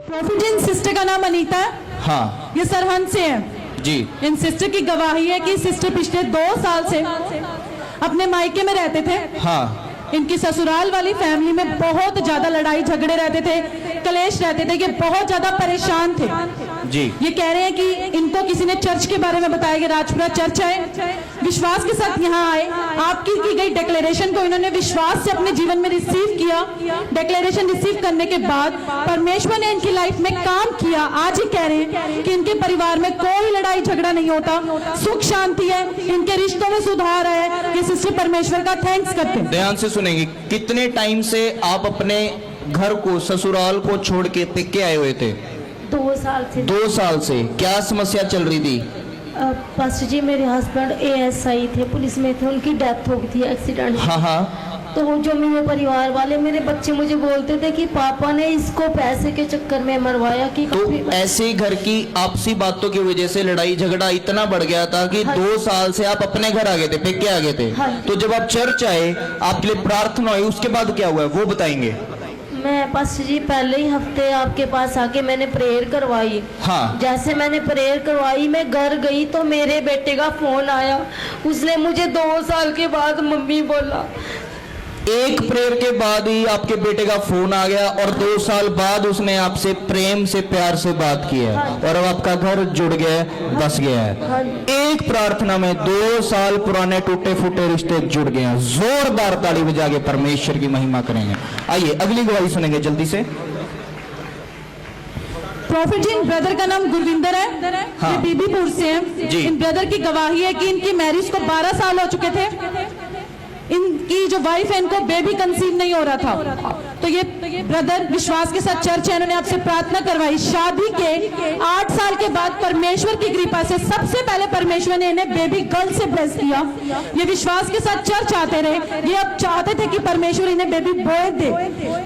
Profit in sister का नाम अनीता है। हाँ ये सरहंद से है जी। इन सिस्टर की गवाही है कि सिस्टर पिछले 2 साल से अपने मायके में रहते थे। हाँ इनकी ससुराल वाली फैमिली में बहुत ज्यादा लड़ाई झगड़े रहते थे, कलेश रहते थे, ये बहुत ज्यादा परेशान थे जी। ये कह रहे हैं कि इनको किसी ने चर्च के बारे में बताया कि राजपुरा चर्च आए, विश्वास के साथ यहाँ आए, आपकी की गई डिक्लेरेशन को इन्होंने विश्वास से अपने जीवन में रिसीव किया। डिक्लेरेशन रिसीव करने के बाद परमेश्वर ने इनकी लाइफ में काम किया। आज ही कह रहे हैं कि इनके परिवार में कोई लड़ाई झगड़ा नहीं होता, सुख शांति है, इनके रिश्तों में सुधार है। ये सिस्टर परमेश्वर का थैंक्स करते हैं। ध्यान से सुनेंगे। कितने टाइम से आप अपने घर को, ससुराल को छोड़ के पिक के आए हुए थे? 2 साल से। 2 साल से क्या समस्या चल रही थी? पास्टर जी, मेरे हस्बैंड ASI थे, पुलिस में थे, उनकी डेथ हो गई थी एक्सीडेंट। हाँ हाँ। तो जो मेरे परिवार वाले, मेरे बच्चे मुझे बोलते थे कि पापा ने इसको पैसे के चक्कर में मरवाया। कि तो ऐसे घर की आपसी बातों की वजह से लड़ाई झगड़ा इतना बढ़ गया था कि हाँ। 2 साल से आप अपने घर आ गए थे, पिक के आ गए थे। हाँ। तो जब आप चर्च आए, आपके लिए प्रार्थना हुई, उसके बाद क्या हुआ वो बताएंगे? मैं पास्टर जी पहले ही हफ्ते आपके पास आके मैंने प्रेयर करवाई। हाँ। जैसे मैंने प्रेयर करवाई, मैं घर गई तो मेरे बेटे का फोन आया। उसने मुझे 2 साल के बाद मम्मी बोला। एक प्रेयर के बाद ही आपके बेटे का फोन आ गया और 2 साल बाद उसने आपसे प्रेम से, प्यार से बात की है। हाँ। और अब आपका घर जुड़ गया है, बस गया है। हाँ। एक प्रार्थना में 2 साल पुराने टूटे फूटे रिश्ते जुड़ गए हैं। जोरदार ताली बजा के परमेश्वर की महिमा करेंगे। आइए अगली गवाही सुनेंगे जल्दी से। प्रॉफिट जी, इन ब्रदर का नाम गुरविंदर है। हाँ। ये बीबीपुर से हैं। जी। इन ब्रदर की गवाही है कि इनकी मैरिज को 12 साल हो चुके थे। इनकी जो वाइफ है, इनको बेबी कंसीव नहीं हो रहा था। तो ये ब्रदर विश्वास के साथ चर्च है, इन्होंने आपसे प्रार्थना करवाई। शादी के 8 साल के बाद परमेश्वर की कृपा से सबसे पहले परमेश्वर ने इन्हें बेबी गर्ल से ब्लेस किया। ये विश्वास के साथ चर्च आते रहे। ये अब चाहते थे कि परमेश्वर इन्हें बेबी बॉय दे।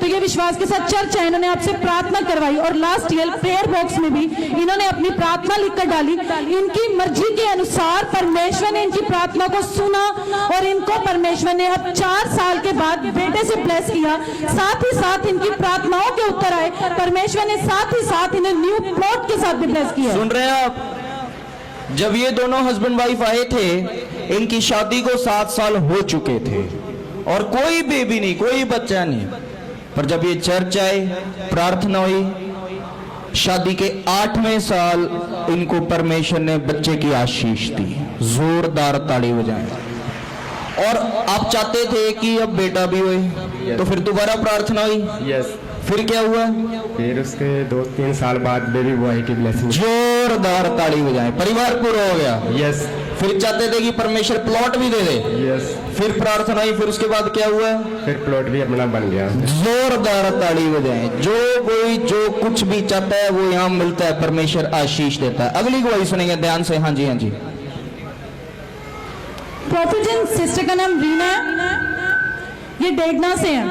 तो ये विश्वास के साथ चर्च है, इन्होंने आपसे प्रार्थना करवाई। और लास्ट ईयर प्रेयर बॉक्स में भी इन्होंने अपनी प्रार्थना लिखकर डाली। इनकी मर्जी के अनुसार परमेश्वर ने इनकी प्रार्थना को सुना और इनको परमेश्वर ने अब 4 साल के बाद बेटे से ब्लेस किया। साथ ही साथ इनकी प्रार्थनाओं के उत्तर आए। परमेश्वर ने साथ ही साथ इन्हें न्यू प्लॉट के साथ भी ब्लेस किया। सुन रहे हैं आप? जब ये दोनों हस्बैंड वाइफ आए थे, इनकी शादी को 7 साल हो चुके थे और कोई बेबी नहीं, कोई बच्चा नहीं। पर जब ये चर्च आए, प्रार्थना हुई, शादी के 8वें साल इनको परमेश्वर ने बच्चे की आशीष दी। जोरदार ताली बजाएं। और आप चाहते थे कि अब बेटा भी होए, तो फिर दोबारा प्रार्थना हुई। यस। फिर क्या हुआ? फिर उसके 2-3 साल बाद बेबी बॉय की ब्लेसिंग। जोरदार ताली बजाएं। परिवार पूरा हो गया। यस। फिर चाहते थे कि परमेश्वर प्लॉट भी दे दे। यस। फिर प्रार्थना हुई। फिर उसके बाद क्या हुआ? फिर प्लॉट भी अपना बन गया। जोरदार ताली बजाएं। जो कोई जो कुछ भी चाहता है वो यहाँ मिलता है, परमेश्वर आशीष देता है। अगली गवाही सुनेंगे ध्यान से। हाँ जी, हाँ जी। प्रॉफिट इन सिस्टर का नाम रीना है। ये डेगना से हैं।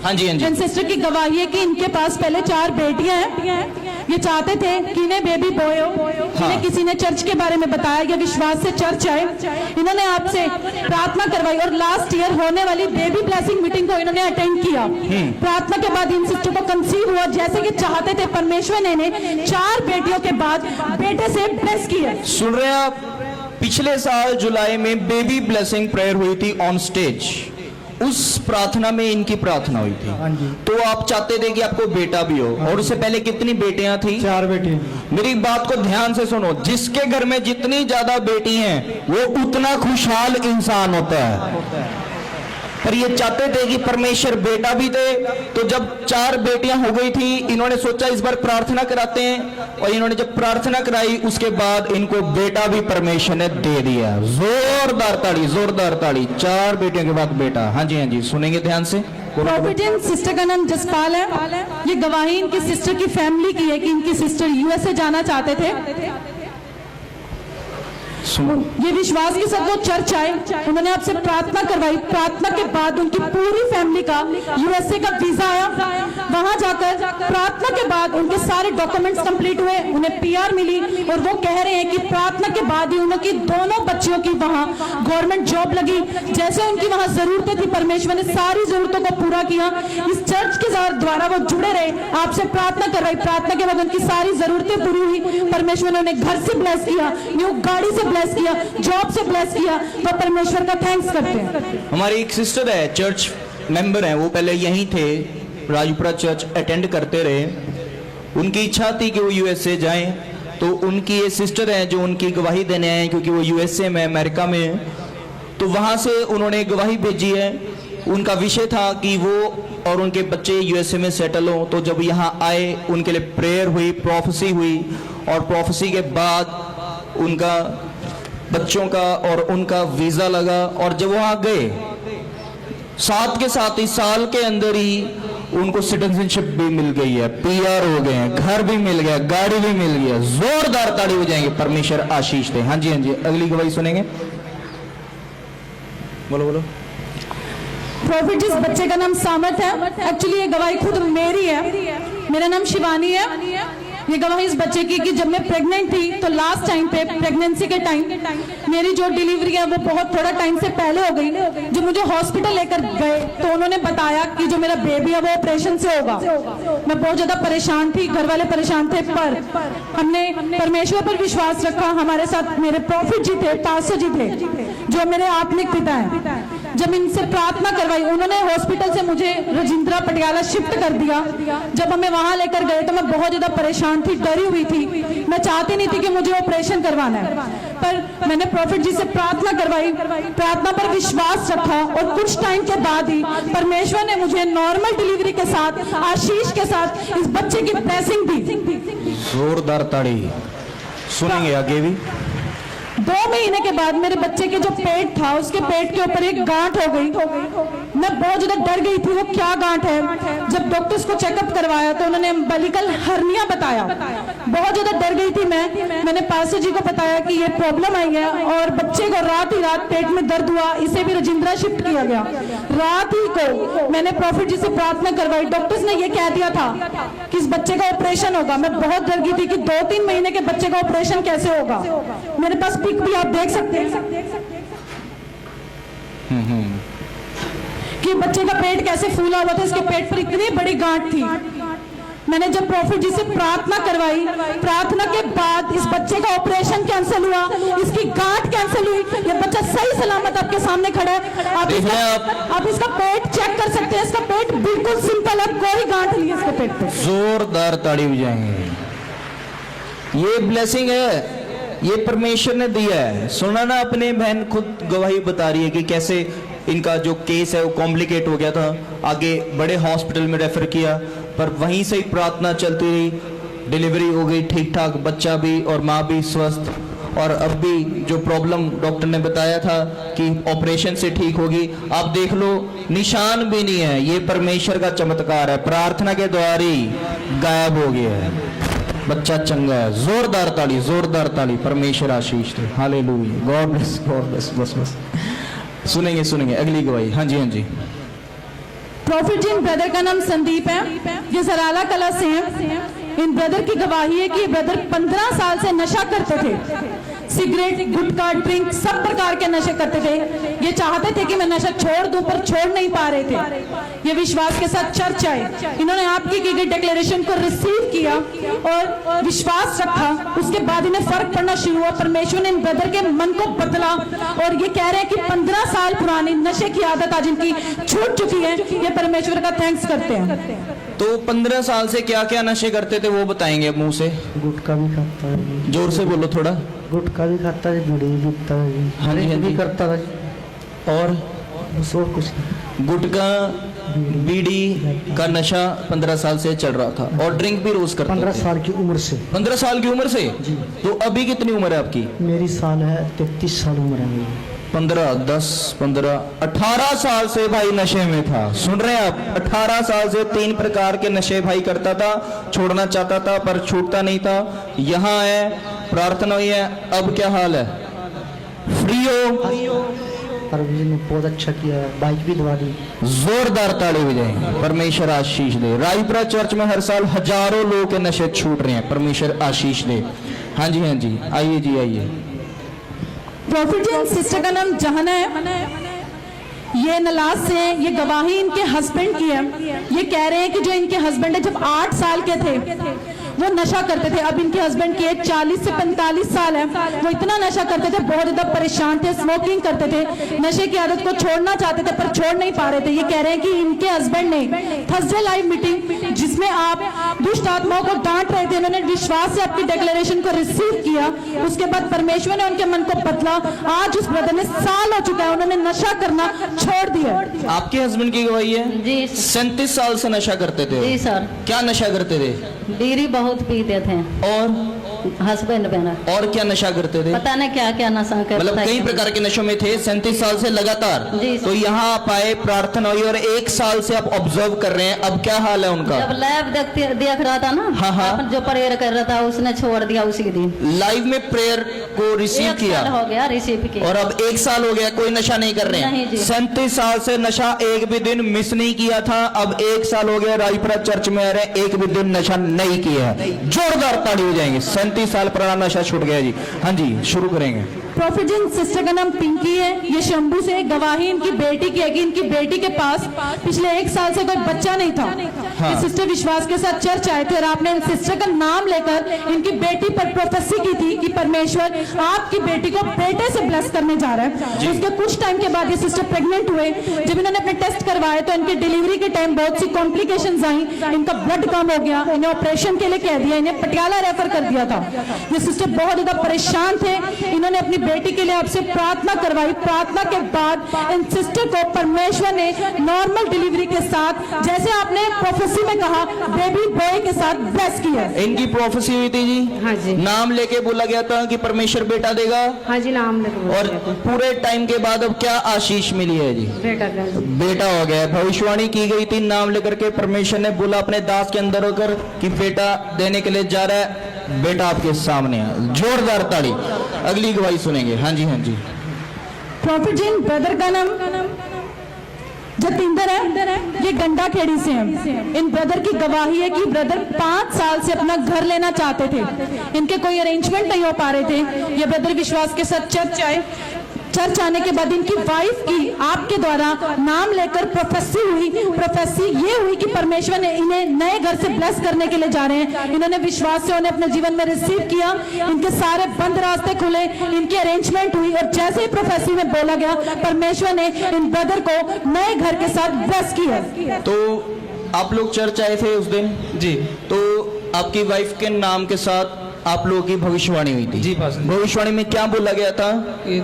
हाँ जी, हाँ जी। इन सिस्टर की गवाही है कि इनके पास पहले 4 बेटियां हैं। ये चाहते थे कि इन्हें बेबी बॉय हो। इन्हें किसी ने चर्च के बारे में बताया। ये विश्वास से चर्च आए, इन्होंने आपसे प्रार्थना करवाई और लास्ट ईयर होने वाली बेबी ब्लेसिंग मीटिंग को इन्होंने अटेंड किया। प्रार्थना के बाद इन सिस्टर को कंसीव हुआ जैसे कि चाहते थे। परमेश्वर ने इन्हें 4 बेटियों के बाद बेटे से ब्लेस किया। सुन रहे हैं आप? पिछले साल जुलाई में बेबी ब्लेसिंग प्रेयर हुई थी ऑन स्टेज। उस प्रार्थना में इनकी प्रार्थना हुई थी। हाँ जी। तो आप चाहते थे कि आपको बेटा भी हो। और उससे पहले कितनी बेटियां थी? 4 बेटी। मेरी बात को ध्यान से सुनो। जिसके घर में जितनी ज्यादा बेटी हैं वो उतना खुशहाल इंसान होता है। पर ये चाहते थे कि परमेश्वर बेटा भी दे। तो जब 4 बेटियां हो गई थी, इन्होंने सोचा इस बार प्रार्थना कराते हैं। और इन्होंने जब प्रार्थना कराई, उसके बाद इनको बेटा भी परमेश्वर ने दे दिया। जोरदार ताली, जोरदार ताली। 4 बेटियों के बाद बेटा। हाँ जी, हाँ जी, सुनेंगे ध्यान से। प्रॉफिट इन सिस्टर का नाम जसपाल है। ये गवाही इनकी सिस्टर की फैमिली की है कि इनकी सिस्टर USA जाना चाहते थे। ये विश्वास के साथ वो चर्च आए, उन्होंने आपसे प्रार्थना करवाई। प्रार्थना के बाद उनकी पूरी फैमिली का यूएसए का वीजा आया। वहां जाकर प्रार्थना के बाद उनके सारे डॉक्यूमेंट्स कंप्लीट हुए, उन्हें पीआर मिली और वो कह रहे हैं कि प्रार्थना के बाद ही उनकी दोनों बच्चियों की वहां गवर्नमेंट जॉब लगी। जैसे उनकी वहां जरूरतें थी, परमेश्वर ने सारी जरूरतों को पूरा किया। इस चर्च के द्वारा वो जुड़े रहे, आपसे प्रार्थना करवाई। प्रार्थना के बाद उनकी सारी जरूरतें पूरी हुई। परमेश्वर ने उन्हें घर से ब्लेस किया, न्यू गाड़ी से ब्लेस किया, जॉब से ब्लेस किया। तो परमेश्वर का थैंक्स करते हैं। हमारी एक सिस्टर है, चर्च मेंबर है, वो पहले यहीं थे, राजपुरा चर्च अटेंड करते रहे। उनकी इच्छा थी कि वो यूएसए जाएं, तो उनकी ये सिस्टर है जो उनकी गवाही देने आए, क्योंकि वो यूएसए में, अमेरिका में है। तो वहां से उन्होंने गवाही भेजी है। उनका विषय था कि वो और उनके बच्चे यूएसए में सेटल हो। तो जब यहाँ आए, उनके लिए प्रेयर हुई, प्रोफेसी हुई, और प्रोफेसी के बाद उनका बच्चों का और उनका वीजा लगा। और जब वहां गए, साथ के साथ इस साल के अंदर ही उनको सिटीजनशिप भी मिल गई है, पीआर हो गए हैं, घर भी मिल गया, गाड़ी भी मिल गया। जोरदार ताड़ी हो जाएंगे, परमेश्वर आशीष दे। हाँ जी, हाँ जी, अगली गवाही सुनेंगे। बोलो बोलो। प्रॉफिट, जिस बच्चे का नाम सामत है, एक्चुअली ये गवाही खुद मेरी है। मेरा नाम शिवानी है। ये गवाही इस बच्चे की कि जब मैं प्रेग्नेंट थी, तो लास्ट टाइम पे, प्रेगनेंसी के टाइम, मेरी जो डिलीवरी है वो बहुत थोड़ा टाइम से पहले हो गई। जब मुझे हॉस्पिटल लेकर गए तो उन्होंने बताया कि जो मेरा बेबी है वो ऑपरेशन से होगा। मैं बहुत ज्यादा परेशान थी, घर वाले परेशान थे, पर हमने परमेश्वर पर विश्वास रखा। हमारे साथ मेरे प्रॉफिट जी थे, पास्टर जी थे, जो मेरे आत्मिक पिता हैं। जब इनसे प्रार्थना करवाई, उन्होंने हॉस्पिटल से मुझे रजिंद्रा पटियाला शिफ्ट कर दिया। जब हमें वहां लेकर गए तो मैं बहुत ज्यादा परेशान थी, डरी हुई थी। मैं चाहती नहीं थी कि मुझे ऑपरेशन करवाना है, पर मैंने प्रॉफिट जी से प्रार्थना करवाई, प्रार्थना पर विश्वास रखा, और कुछ टाइम के बाद ही परमेश्वर ने मुझे नॉर्मल डिलीवरी के साथ, आशीष के साथ इस बच्चे की ब्लेसिंग दी। जोरदार ताड़ी। सुनेंगे आगे भी। 2 महीने के बाद मेरे बच्चे के जो पेट था, उसके पेट के ऊपर एक गांठ हो गई। मैं बहुत ज्यादा डर गई थी, वो क्या गांठ है। जब डॉक्टर्स को चेकअप करवाया तो उन्होंने अम्बिलिकल हर्निया बताया। बहुत ज्यादा डर गई थी मैंने पास्टर जी को बताया कि ये प्रॉब्लम आई है, और बच्चे को रात ही रात पेट में दर्द हुआ, इसे भी रजिंद्रा शिफ्ट किया गया। रात ही को मैंने प्रॉफिट जी से प्रार्थना करवाई। डॉक्टर्स ने ये कह दिया था कि इस बच्चे का ऑपरेशन होगा। मैं बहुत डर गई थी कि 2-3 महीने के बच्चे का ऑपरेशन कैसे होगा। मेरे पास पिक भी आप देख सकते हैं कि बच्चे का पेट कैसे फूला हुआ था, इसके पेट पर इतनी बड़ी गांठ थी। मैंने जब प्रॉफिट जी से प्रार्थना करवाई, प्रार्थना के बाद इस बच्चे का ऑपरेशन कैंसिल हुआ, इसकी गांठ कैंसिल हुई। ये बच्चा सही सलामत आपके सामने खड़ा है। आप इसका पेट चेक कर सकते हैं, इसका पेट बिल्कुल सिंपल है, कोई गांठ नहीं है इसके पेट पे। जोरदार ताड़ी हो जाएंगे। ये ब्लेसिंग है, ये परमेश्वर ने दिया है। सुना ना, अपने बहन खुद गवाही बता रही है कि कैसे इनका जो केस है वो कॉम्प्लिकेट हो गया था, आगे बड़े हॉस्पिटल में रेफर किया, पर वहीं से ही प्रार्थना चलती रही, डिलीवरी हो गई ठीक ठाक, बच्चा भी और माँ भी स्वस्थ। और अब भी जो प्रॉब्लम डॉक्टर ने बताया था कि ऑपरेशन से ठीक होगी, आप देख लो, निशान भी नहीं है। ये परमेश्वर का चमत्कार है, प्रार्थना के द्वारा ही गायब हो गया है, बच्चा चंगा है। जोरदार ताली, जोरदार ताली, परमेश्वर आशीष दे। Hallelujah, God bless, God bless. बस बस सुनेंगे अगली गवाही। हाँ जी, हाँ जी। प्रॉफिट जी, इन ब्रदर का नाम संदीप है, ये सराला कला से हैं। इन ब्रदर की गवाही है कि ये ब्रदर 15 साल से नशा करते थे, सिगरेट, गुटखा, ड्रिंक, सब प्रकार के नशे करते थे। ये चाहते थे कि मैं नशा छोड़ दूं, पर छोड़ नहीं पा रहे थे। ये विश्वास के साथ चर्च आए, इन्होंने आपकी की गई डिक्लेरेशन को रिसीव किया और विश्वास रखा। उसके बाद इन्हें फर्क पड़ना शुरू हुआ। परमेश्वर ने इन ब्रदर के मन को बदला, और ये कह रहे हैं कि 15 साल पुरानी नशे की आदत आज इनकी छूट चुकी है। ये परमेश्वर का थैंक्स करते हैं। तो 15 साल से क्या क्या नशे करते थे वो बताएंगे अब मुंह से। गुटखा भी खाता है, जोर से बोलो थोड़ा। गुटखा भी खाता है, बीड़ी भी पीता है, हाँ जी, हाँ जी। भी करता है, और बस और कुछ नहीं। गुटखा बीड़ी का नशा 15 साल से चल रहा था, और ड्रिंक भी रोज करते 15 थे। साल की उम्र से। 15 साल की उम्र से? तो अभी कितनी उम्र है आपकी? मेरी साल है 33 साल उम्र है मेरी। 15, 10, 15, 18 साल से भाई नशे में था। सुन रहे हैं आप? 18 साल से 3 प्रकार के नशे भाई करता था, छोड़ना चाहता था पर छूटता नहीं था। यहाँ है, प्रार्थना हुई है, अब क्या हाल है? फ्री हो। परवीन ने बहुत अच्छा किया, बाइक भी दिवा दी। जोरदार ताली बजाएं, परमेश्वर आशीष दे। रायपुरा चर्च में हर साल हजारों लोगों के नशे छूट रहे हैं, परमेश्वर आशीष दे। हाँ जी, हाँ जी, आइए जी, आइए। प्रॉफिट जी, इन सिस्टर का नाम जहाना है, ये नलाज से हैं। ये गवाही इनके हस्बैंड की है। ये कह रहे हैं कि जो इनके हस्बैंड है, जब 8 साल के थे वो नशा करते थे। अब इनके हस्बैंड की एज 40 से 45 साल है। वो इतना नशा करते थे, बहुत ज्यादा परेशान थे, स्मोकिंग करते थे, नशे की आदत को छोड़ना चाहते थे पर छोड़ नहीं पा रहे थे। ये कह रहे हैं कि इनके हस्बैंड ने थर्सडे लाइव मीटिंग जिसमें आप दुष्ट आत्माओं को डांट रहे थे, इन्होंने विश्वास से आपकी डिक्लेरेशन को रिसीव किया। उसके बाद परमेश्वर ने उनके मन को बदला। आज उस ब्रदर ने साल हो चुका है, उन्होंने नशा करना छोड़ दिया। आपके हस्बैंड की गवाही है? जी 37 साल से नशा करते थे। जी सर। क्या नशा करते थे? बीड़ी बहुत पीते थे। और हस्बैंड मेरा और क्या नशा करते थे? पता नहीं क्या क्या नशा करता मतलब कई था। प्रकार के नशों में थे 37 साल से लगातार। जी। तो यहाँ आप आए, प्रार्थना हुई और 1 साल से आप ऑब्जर्व कर रहे हैं। अब क्या हाल है उनका? जब लाइव देख रहा था ना, हाँ, हाँ। अपन जो प्रेयर कर रहा था उसने छोड़ दिया उसी दिन। लाइव में प्रेयर को रिसीव 1 किया साल हो गया रिसीव किया। और अब 1 साल हो गया, कोई नशा नहीं कर रहे नहीं हैं। जी। 37 साल से नशा एक भी दिन मिस नहीं किया था। अब 1 साल हो गया, रायपुरा चर्च में आ रहे हैं, एक भी दिन नशा नहीं किया है। जोरदार ताली हो जाएंगे। 37 साल पुराना नशा छूट गया जी। हाँ जी, शुरू करेंगे। प्रॉफिट जी, सिस्टर का नाम पिंकी है। ये शंभू से गवाही इनकी बेटी की है कि इनकी बेटी के पास पिछले 1 साल से कोई बच्चा नहीं था। हाँ। ये सिस्टर विश्वास के साथ चर्च आए थे और आपने इन सिस्टर का नाम लेकर इनकी बेटी पर प्रोफेसी की थी कि परमेश्वर आपकी बेटी को बेटे से ब्लेस करने जा रहा है। उसके कुछ टाइम के बाद ये सिस्टर प्रेग्नेंट हुए। जब इन्होंने अपने टेस्ट करवाए तो इनकी डिलीवरी के टाइम बहुत सी कॉम्प्लिकेशंस आई। इनका ब्लड कम हो गया, इन्हें ऑपरेशन के लिए कह दिया, इन्हें पटियाला रेफर कर दिया था। ये सिस्टर बहुत ज्यादा परेशान थे। इन्होंने अपनी बेटी के लिए आपसे प्रार्थना करवाई। प्रार्थना के बाद इन सिस्टर को परमेश्वर ने नॉर्मल डिलीवरी के साथ, जैसे आपने प्रोफेसी में कहा, बेबी बॉय के साथ ब्लेस किया। इनकी प्रोफेसी हुई थी जी। हाँ जी। नाम लेके बोला गया था कि परमेश्वर बेटा देगा। हाँ जी, नाम लेकर और पूरे टाइम के बाद अब क्या आशीष मिली है जी? बेटा का। बेटा हो गया। भविष्यवाणी की गई थी नाम लेकर के, परमेश्वर ने बोला अपने दास के अंदर होकर कि बेटा देने के लिए जा रहा है। बेटा आपके सामने है। जोरदार ताली। अगली गवाही सुनेंगे। हाँ जी, हाँ जी। प्रॉफिट जी, ब्रदर का नाम जतिंदर है। ये गंडा खेड़ी से हैं। इन ब्रदर की गवाही है कि ब्रदर 5 साल से अपना घर लेना चाहते थे। इनके कोई अरेंजमेंट नहीं हो पा रहे थे। ये ब्रदर विश्वास के साथ चर्च आए। चर्च आने के बाद इनकी वाइफ की आपके द्वारा नाम लेकर प्रोफेसी हुई। प्रोफेसी ये हुई कि परमेश्वर ने इन्हें नए घर से ब्लेस करने के लिए जा रहे हैं। इन्होंने विश्वास से उन्हें अपने जीवन में रिसीव किया। इनके सारे बंद रास्ते खुले, इनकी अरेंजमेंट हुई और जैसे ही प्रोफेसी में बोला गया, परमेश्वर ने इन ब्रदर को नए घर के साथ ब्लेस किया। तो आप लोग चर्च आए थे उस दिन जी। तो आपकी वाइफ के नाम के साथ आप लोगों की भविष्यवाणी हुई थी जी, पास्टर। भविष्यवाणी में क्या बोला गया था? ये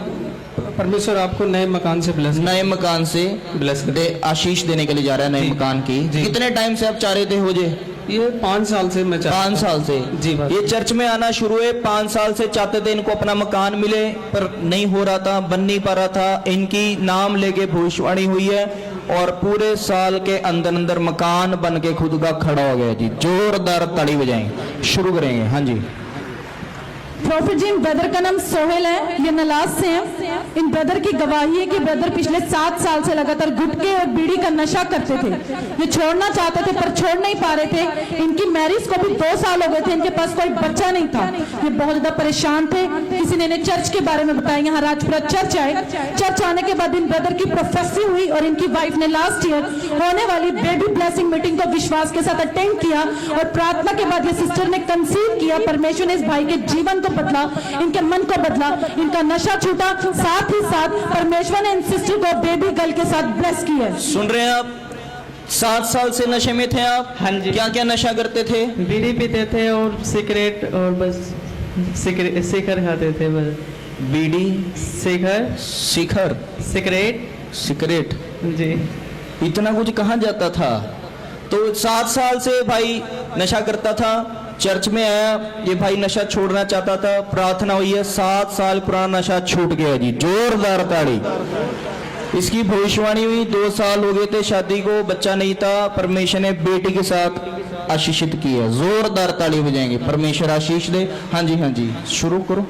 परमेश्वर आपको नए मकान से ब्लेस नए मकान से ब्लेस कर आशीष देने के लिए जा रहा है। नए जी। मकान की जी। कितने टाइम से आप चाह रहे थे हो जे? ये 5 साल से मैं 5 साल से जी, बस। ये चर्च में आना शुरू हुए। 5 साल से चाहते थे इनको अपना मकान मिले, पर नहीं हो रहा था, बन नहीं पा रहा था। इनकी नाम लेके भविष्यवाणी हुई है और पूरे साल के अंदर अंदर मकान बन के खुद का खड़ा हो गया जी। जोरदार ताली बजाएंगे। शुरू करेंगे। हाँ जी। प्रॉफिट जी, ब्रदर का नाम सोहेल है। ये नलाज से हैं। इन ब्रदर की गवाही है कि ब्रदर पिछले 7 साल से लगातार गुटखे और बीड़ी का नशा करते थे। ये छोड़ना चाहते थे पर छोड़ नहीं पा रहे थे। इनकी मैरिज को भी 2 साल हो गए थे, इनके पास कोई बच्चा नहीं था। ये बहुत ज्यादा परेशान थे। किसी ने इन्हें चर्च के बारे में बताया। यहाँ राजपुरा चर्च आए। चर्च आने के बाद इन ब्रदर की प्रोफेसी हुई और इनकी वाइफ ने लास्ट ईयर होने वाली बेबी ब्लेसिंग मीटिंग को विश्वास के साथ अटेंड किया और प्रार्थना के बाद ये सिस्टर ने कंसीव किया। परमेश्वर ने इस भाई के जीवन को बदला, इनके मन को बदला, इनका नशा छूटा। साथ ही साथ परमेश्वर ने इन सिस्टर को बेबी गर्ल के साथ ब्लेस किया। सुन रहे हैं आप? 7 साल से नशे में थे आप? हाँ जी। क्या क्या नशा करते थे? बीड़ी पीते थे और सिगरेट और बस शिखर खाते थे बस। बीड़ी, शिखर, सिगरेट। सिगरेट, जी। इतना कुछ कहाँ जाता था? तो 7 साल से भाई नशा करता था। चर्च में आया, ये भाई नशा छोड़ना चाहता था। प्रार्थना हुई है, 7 साल पुराना नशा छूट गया जी। जोरदार ताड़ी। इसकी भविष्यवाणी हुई। 2 साल हो गए थे शादी को, बच्चा नहीं था। परमेश्वर ने बेटी के साथ आशीषित किया। जोरदार ताली बजाएंगे। परमेश्वर आशीष दे। हाँ जी, हाँ जी, शुरू करो।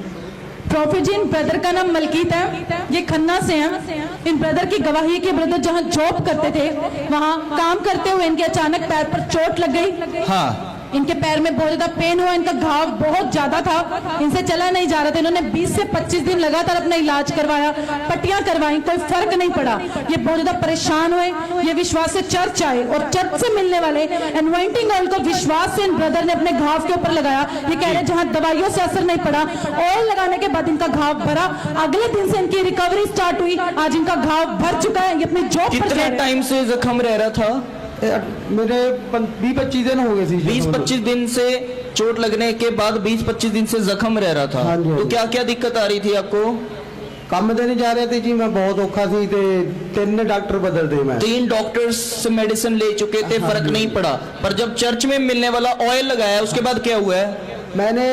प्रॉफिट जी, इन ब्रदर का नाम मलकीत है, ये खन्ना से हैं। इन ब्रदर की गवाही है कि ब्रदर जहां जॉब करते थे वहां काम करते हुए इनके अचानक पैर पर चोट लग गई। हाँ, इनके पैर में बहुत ज्यादा पेन हुआ, इनका घाव बहुत ज्यादा था, इनसे चला नहीं जा रहा था। इन्होंने 20 से 25 दिन लगातार अपना इलाज करवाया, पट्टियां करवाई, कोई फर्क नहीं पड़ा। ये बहुत ज्यादा परेशान हुए, ये विश्वास से चर्च आए और चर्च से मिलने वाले एनवाइंटिंग ऑयल को विश्वास से इन ब्रदर ने अपने घाव के ऊपर लगाया। ये कह रहे जहां दवाइयों से असर नहीं पड़ा, ऑयल लगाने के बाद इनका घाव भरा। अगले दिन से इनकी रिकवरी स्टार्ट हुई, आज इनका घाव भर चुका है। ये अपनी जॉब पर जा कितने रहे हैं। टाइम से जख्म रह रहा था? मेरे 20-25 दिन हो गए सी 20-25 दिन से चोट लगने के बाद 20-25 दिन से जख्म रह रहा था। हाँ जी, हाँ तो जी। क्या क्या दिक्कत आ रही थी आपको? ਕੰਮ ਤੇ ਨਹੀਂ ਜਾ ਰਿਹਾ ਤੇ ਜੀ मैं बहुत औखा सी ते 3 डॉक्टर बदलते मैं 3 डॉक्टर्स से मेडिसिन ले चुके थे, फर्क नहीं पड़ा, पर जब चर्च में मिलने वाला ऑयल लगाया उसके बाद क्या हुआ है? मैंने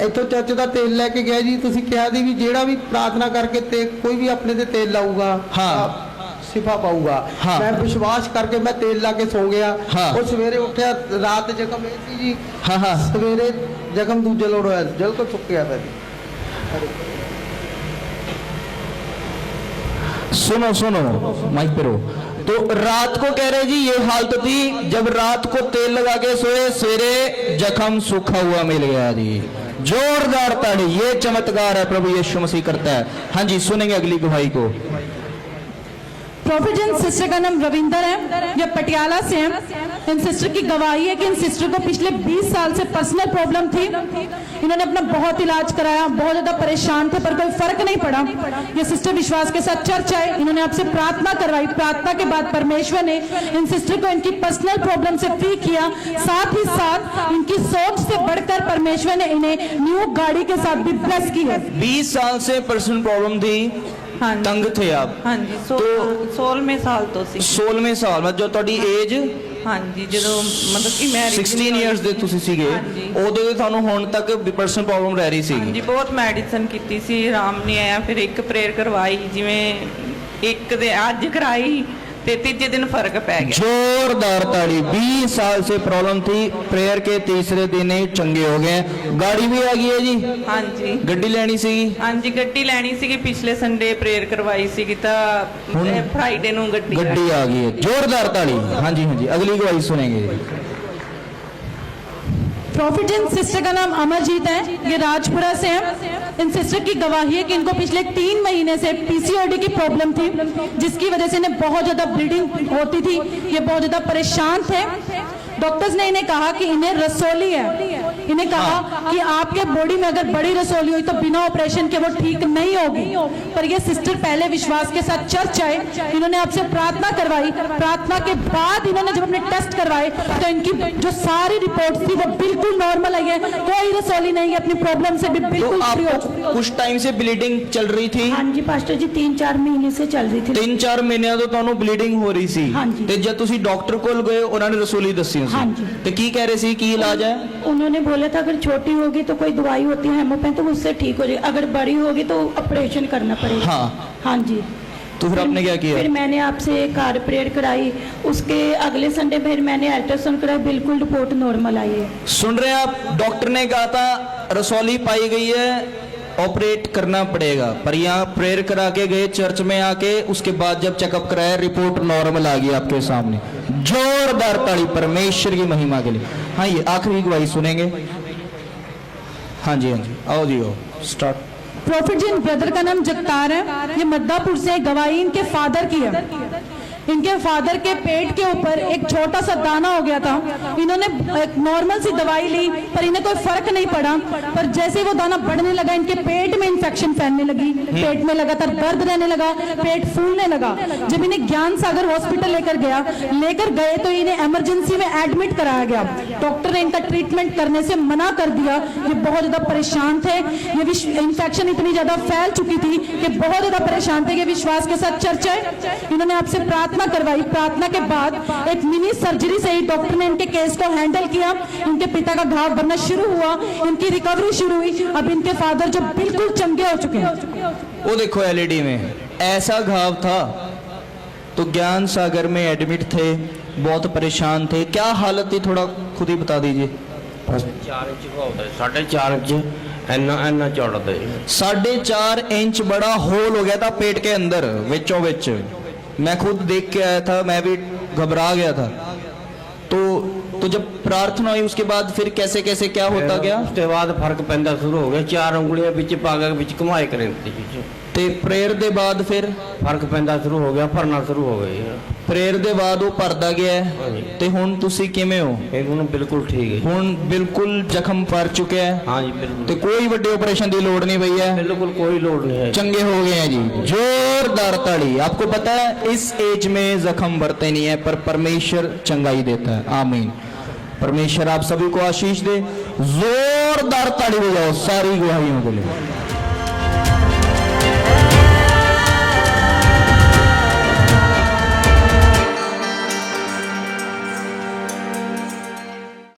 ਇੱਥੋਂ ਚਰਚ ਦਾ ਤੇਲ ਲੈ ਕੇ ਗਿਆ ਜੀ। ਤੁਸੀਂ ਕਿਹਾ ਸੀ ਵੀ ਜਿਹੜਾ ਵੀ ਪ੍ਰਾਰਥਨਾ ਕਰਕੇ ਤੇ ਕੋਈ ਵੀ ਆਪਣੇ ਤੇ ਤੇਲ ਲਾਊਗਾ हाँ। शिफा पाऊगा। हाँ। मैं विश्वास करके मैं तेल ला के सो गया। हाँ। और सवेरे उठा रात जख्म ਇਹ ਸੀ ਜੀ। हाँ हाँ, सवेरे जख्म दूजे लोड़ होया बिल्कुल सुक गया था जी। सुनो सुनो माइक पे रहो। तो रात को कह रहे जी ये हालत थी, जब रात को तेल लगा के सोए, सवेरे जख्म सूखा हुआ मिल गया जी। जोरदार ताड़ी, ये चमत्कार है प्रभु यीशु मसीह करता है। हाँ जी, सुनेंगे अगली गवाही को। प्रॉफिट जी, इन सिस्टर का नाम रविंदर है, ये पटियाला से हैं। इन सिस्टर की गवाही है कि इन सिस्टर को पिछले 20 साल से पर्सनल प्रॉब्लम थी। इन्होंने अपना बहुत इलाज कराया, बहुत ज्यादा परेशान थे पर कोई फर्क नहीं पड़ा। ये सिस्टर विश्वास के साथ चर्च आए, इन्होंने आपसे प्रार्थना करवाई। प्रार्थना के बाद परमेश्वर ने इन सिस्टर को इनकी पर्सनल प्रॉब्लम से फ्री किया। साथ ही साथ इनकी सोच से बढ़कर परमेश्वर ने इन्हें न्यू गाड़ी के साथ भी ब्लेस किया। 20 साल से पर्सनल प्रॉब्लम थी, हाँ जी, तंग थे आप। हाँ जी, तो 16वें ਸਾਲ ਤੋਂ ਸੀ। 16वें ਸਾਲ में जो ਤੁਹਾਡੀ ਏਜ हाँ जी, ਜਦੋਂ ਮਤਲਬ ਕਿ ਮੈਰਿਜ 16 ਇਅਰਸ ਦੇ ਤੁਸੀਂ ਸੀਗੇ, ਹਾਂਜੀ। ਉਦੋਂ ਦੇ ਤੁਹਾਨੂੰ ਹੁਣ ਤੱਕ ਪਰਸਨਲ ਪ੍ਰੋਬਲਮ ਰਹਿ ਰਹੀ हाँ ਸੀ। जी, बहुत ਮੈਡੀਸਨ ਕੀਤੀ ਸੀ, ਆਰਾਮ ਨਹੀਂ ਆਇਆ। ਫਿਰ ਇੱਕ ਪ੍ਰੇਅਰ ਕਰਵਾਈ, ਜਿਵੇਂ ਇੱਕ ਦੇ ਅੱਜ ਕਰਾਈ ਤੇ ਤੀਜੇ ਦਿਨ ਫਰਕ ਪੈ ਗਿਆ। जोरदार ताड़ी। 20 साल से प्रॉब्लम थी, प्रेयर के तीसरे दिन ही चंगे हो गए। गाड़ी भी आ गई है जी, हाँ जी, गड्डी लेनी सी। हाँ जी, ਗੱਡੀ ਲੈਣੀ ਸੀਗੀ। ਪਿਛਲੇ ਸੰਡੇ ਪ੍ਰੇਅਰ ਕਰਵਾਈ ਸੀਗੀ ਤਾਂ ਫਰਾਈਡੇ ਨੂੰ ਗੱਡੀ गड्डी आ गई है। जोरदार ताड़ी। हाँ जी, हाँ जी, अगली गवाही सुनेंगे। प्रॉफिट जी, इन सिस्टर का नाम अमरजीत है, ये राजपुरा से हैं। इन सिस्टर की गवाही है कि इनको पिछले 3 महीने से पीसीओडी की प्रॉब्लम थी, जिसकी वजह से इन्हें बहुत ज्यादा ब्लीडिंग होती थी। ये बहुत ज्यादा परेशान थे। डॉक्टर्स ने इन्हें कहा कि इन्हें रसोली है। इन्हें कहा कि आपके बॉडी में अगर बड़ी रसोली हुई तो बिना ऑपरेशन के वो ठीक नहीं होगी। पर ये सिस्टर पहले विश्वास के साथ चर्च आए, इन्होंने आपसे प्रार्थना करवाई। प्रार्थना के बाद इन्होंने जब अपने टेस्ट करवाए तो इनकी जो सारी रिपोर्ट थी वो बिल्कुल नॉर्मल आई है, कोई रसोली नहीं है, अपनी प्रॉब्लम से भी तो बिल्कुल फ्री हो चुकी आपको कुछ टाइम से ब्लीडिंग चल रही थी? हाँ जी पास्टर जी 3-4 महीने से चल रही थी। 3-4 ਮਹੀਨਿਆਂ ਤੋਂ ਤੁਹਾਨੂੰ ਬਲੀਡਿੰਗ ਹੋ ਰਹੀ ਸੀ हाँ जी। ਤੇ ਜਦ ਤੁਸੀਂ ਡਾਕਟਰ ਕੋਲ ਗਏ ਉਹਨਾਂ ਨੇ ਰਸੋਲੀ ਦੱਸੀ हाँ ਸੀ जी। ਤੇ ਕੀ ਕਹਿ ਰਹੇ ਸੀ, ਕੀ ਇਲਾਜ ਹੈ? उन्होंने बोला था अगर छोटी होगी तो कोई दवाई होती है हेमोपैथ, तो उससे ठीक हो जाएगी। अगर बड़ी होगी तो ऑपरेशन करना पड़ेगा। हाँ। हाँ जी। तो फिर आपने क्या किया? फिर मैंने आपसे कार प्रेयर कराई, उसके अगले संडे फिर मैंने अल्ट्रासाउंड कराया, बिल्कुल रिपोर्ट नॉर्मल आई है। सुन रहे हैं आप, डॉक्टर ने कहा था रसौली पाई गई है, ऑपरेट करना पड़ेगा, पर यहाँ प्रेयर करा के गए चर्च में आके, उसके बाद जब चेकअप कराया रिपोर्ट नॉर्मल आ गई आपके सामने। जोरदार ताड़ी परमेश्वर की महिमा के लिए। हाँ, ये आखिरी गवाही सुनेंगे। हाँ जी, हाँ जी, आओ जी, आओ स्टार्ट। प्रॉफिट जी, इन ब्रदर का नाम जगतार है, ये मद्दापुर से। गवाही इनके फादर की है। इनके फादर के पेट के ऊपर एक छोटा सा दाना हो गया था। इन्होंने एक नॉर्मल सी दवाई ली पर इन्हें कोई फर्क नहीं पड़ा। पर जैसे ही वो दाना बढ़ने लगा, इनके पेट में इन्फेक्शन फैलने लगी, पेट में लगातार दर्द रहने लगा, पेट फूलने लगा। जब इन्हें ज्ञान सागर हॉस्पिटल लेकर गए तो इन्हें इमरजेंसी में एडमिट कराया गया। डॉक्टर ने इनका ट्रीटमेंट करने से मना कर दिया। ये बहुत ज्यादा परेशान थे, ये इन्फेक्शन इतनी ज्यादा फैल चुकी थी कि बहुत ज्यादा परेशान थे। ये विश्वास के साथ चर्च आए, इन्होंने आपसे प्रार्थना करवाई। प्रार्थना के बाद एक मिनी सर्जरी से ही डॉक्टर ने इनके केस को हैंडल किया। इनके पिता का घाव भरना शुरू हुआ, इनकी रिकवरी शुरू हुई। अब इनके फादर जो बिल्कुल चंगे हो चुके हैं। वो देखो एलईडी में ऐसा घाव था, तो ज्ञान सागर में एडमिट थे, बहुत परेशान थे। क्या हालत थी, थोड़ा खुद ही बता दीजिए। 4 ਇੰਚ ਹੋਦਾ 4.5 ਇੰਚ ਇੰਨਾ ਚੌੜਾ था जी। 4.5 इंच बड़ा होल हो गया था पेट के अंदर विचों विच। मैं खुद देख के आया था, मैं भी घबरा गया था। तो जब प्रार्थना हुई उसके बाद फिर कैसे कैसे क्या होता गया? उसके बाद फर्क पैंदा शुरू हो गया, 4 उंगलियां विच पा के विच घुमाए करते जी। ते प्रेयर दे बाद फिर फर्क पैंदा शुरू हो गया, भरना शुरू हो गया। प्रेयर दे बाद वो भरदा गया है। ਹਾਂਜੀ। ते हुण तुसी किवें हो? ਇਹ ਹੁਣ ਬਿਲਕੁਲ ਠੀਕ है। हुण बिल्कुल जख्म भर चुके हैं हाँ जी बिल्कुल, ते कोई वड्डे ऑपरेशन की लोड़ नहीं पई है, बिल्कुल कोई लोड नहीं है। चंगे हो गए हैं जी। जोरदार ताड़ी। आपको पता है इस एज में जख्म भरते नहीं है पर परमेश्वर चंगाई देता है। आमीन। परमेश्वर आप सभी को आशीष दे। जोरदार ताड़ी बजाओ सारी गवाहियों के लिए।